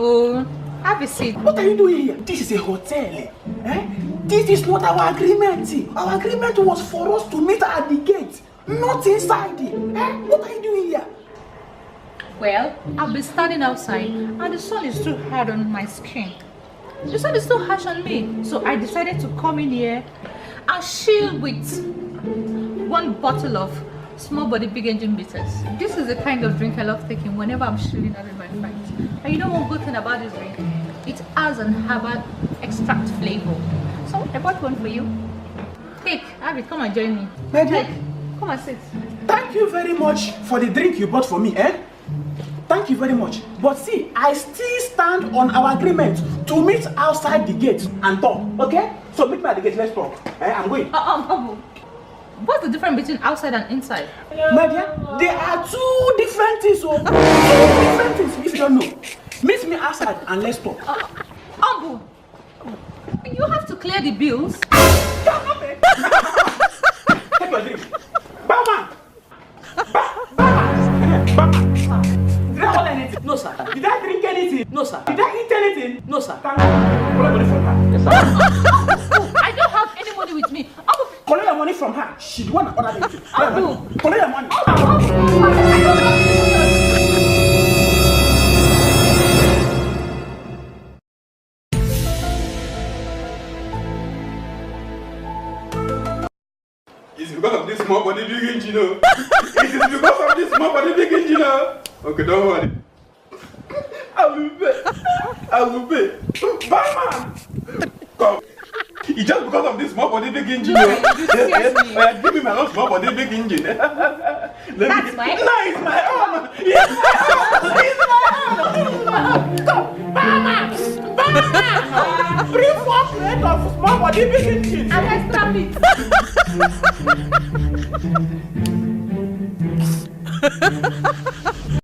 Uncle, have a seat. What are you doing here? This is a hotel. Eh? This is not our agreement. Our agreement was for us to meet at the gate, not inside. Eh? What are you doing here? Well, I've been standing outside and the sun is too hard on my skin. The sun is too harsh on me, so I decided to come in here and chill with one bottle of small body big engine bitters. This is the kind of drink I love taking whenever I'm chilling out with my friends. And you know one good thing about this drink? It has an herbal extract flavor. So I bought one for you. Take, have it, come and join me. My dear, come and sit. thank you very much for the drink you bought for me, eh? Thank you very much. But see, I still stand on our agreement to meet outside the gate and talk, okay? So meet me at the gate, let's talk. Eh? I'm going. What's the difference between outside and inside? My dear, there are two different things, oh. Two different things if you don't know. Meet me outside and let's talk. Ambu, you have to clear the bills. Take your drink. Barman! Barman! Did I order anything? No, sir. Did I drink anything? No, sir. Did I eat anything? No, sir. Thank you. Collect money from her. Yes, sir. I don't have any money with me. Ambu, Collect your money from her. She the one that ordered anything. Collect your money. It's because of this small body big engine, oh. It is because of this small body big engine, oh. Okay, don't worry. I will pay. I will pay. Barman! Come. It's just because of this small body big engine, oh. Yes, give me my own small body big engine. That's mine? No, it's my own. It's my own. It's my own. Come, Barman! Barman! Bring 4 plates of small body big engine. and extra meat.